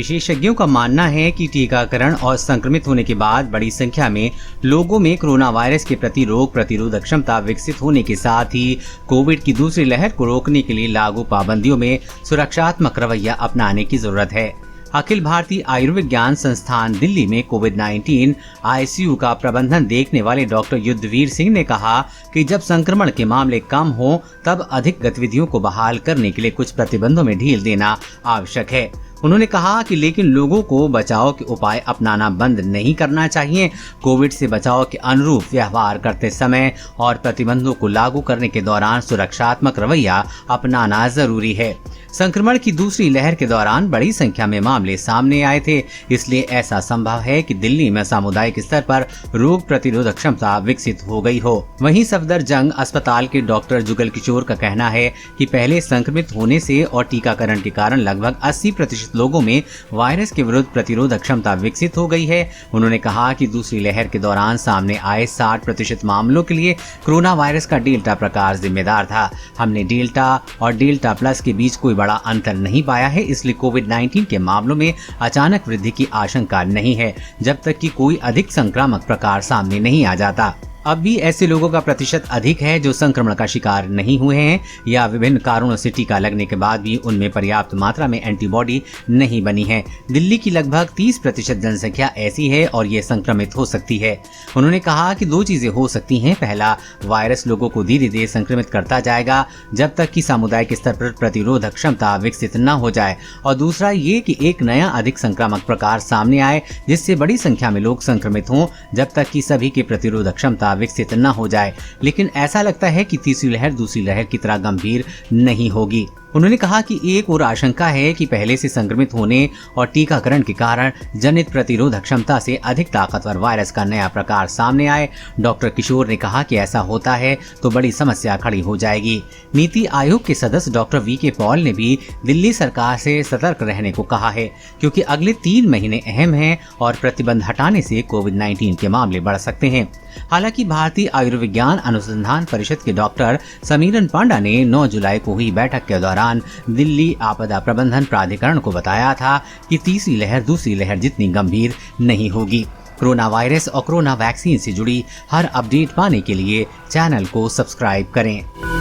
विशेषज्ञों का मानना है कि टीकाकरण और संक्रमित होने के बाद बड़ी संख्या में लोगों में कोरोना वायरस के प्रति रोग प्रतिरोधक क्षमता विकसित होने के साथ ही कोविड की दूसरी लहर को रोकने के लिए लागू पाबंदियों में सुरक्षात्मक रवैया अपनाने की जरूरत है। अखिल भारतीय आयुर्विज्ञान संस्थान दिल्ली में कोविड-19 आईसीयू का प्रबंधन देखने वाले डॉक्टर युद्धवीर सिंह ने कहा कि जब संक्रमण के मामले कम हो तब अधिक गतिविधियों को बहाल करने के लिए कुछ प्रतिबंधों में ढील देना आवश्यक है। उन्होंने कहा कि लेकिन लोगों को बचाव के उपाय अपनाना बंद नहीं करना चाहिए। कोविड से बचाव के अनुरूप व्यवहार करते समय और प्रतिबंधों को लागू करने के दौरान सुरक्षात्मक रवैया अपनाना जरूरी है। संक्रमण की दूसरी लहर के दौरान बड़ी संख्या में मामले सामने आए थे, इसलिए ऐसा संभव है कि दिल्ली में सामुदायिक स्तर पर रोग प्रतिरोधक क्षमता विकसित हो गई हो। वहीं सफदरजंग अस्पताल के डॉक्टर जुगल किशोर का कहना है कि पहले संक्रमित होने से और टीकाकरण के कारण लगभग 80% लोगों में वायरस के विरुद्ध प्रतिरोधक क्षमता विकसित हो गई है। उन्होंने कहा कि दूसरी लहर के दौरान सामने आए 60% मामलों के लिए कोरोना वायरस का डेल्टा प्रकार जिम्मेदार था। हमने डेल्टा और डेल्टा प्लस के बीच कोई बड़ा अंतर नहीं पाया है, इसलिए कोविड-19 के मामलों में अचानक वृद्धि की आशंका नहीं है जब तक कि कोई अधिक संक्रामक प्रकार सामने नहीं आ जाता। अब भी ऐसे लोगों का प्रतिशत अधिक है जो संक्रमण का शिकार नहीं हुए हैं या विभिन्न कारणों से टीका लगने के बाद भी उनमें पर्याप्त मात्रा में एंटीबॉडी नहीं बनी है। दिल्ली की लगभग 30% जनसंख्या ऐसी है और ये संक्रमित हो सकती है। उन्होंने कहा कि दो चीजें हो सकती हैं। पहला, वायरस लोगों को धीरे धीरे संक्रमित करता जाएगा जब तक कि सामुदायिक स्तर पर प्रतिरोधक क्षमता विकसित न हो जाए, और दूसरा ये कि एक नया अधिक संक्रामक प्रकार सामने आए जिससे बड़ी संख्या में लोग संक्रमित हों जब तक कि सभी की प्रतिरोधक क्षमता विकसित न हो जाए। लेकिन ऐसा लगता है कि तीसरी लहर दूसरी लहर की तरह गंभीर नहीं होगी। उन्होंने कहा कि एक और आशंका है कि पहले से संक्रमित होने और टीकाकरण के कारण जनित प्रतिरोधक क्षमता से अधिक ताकतवर वायरस का नया प्रकार सामने आए। डॉक्टर किशोर ने कहा कि ऐसा होता है तो बड़ी समस्या खड़ी हो जाएगी। नीति आयोग के सदस्य डॉक्टर वी.के. पॉल ने भी दिल्ली सरकार से सतर्क रहने को कहा है, क्योंकि अगले 3 महीने अहम हैं और प्रतिबंध हटाने से कोविड-19 के मामले बढ़ सकते हैं। हालांकि भारतीय आयुर्विज्ञान अनुसंधान परिषद के डॉक्टर समीरन पांडा ने 9 जुलाई को हुई बैठक के दौरान दिल्ली आपदा प्रबंधन प्राधिकरण को बताया था कि तीसरी लहर दूसरी लहर जितनी गंभीर नहीं होगी। कोरोना वायरस और कोरोना वैक्सीन से जुड़ी हर अपडेट पाने के लिए चैनल को सब्सक्राइब करें।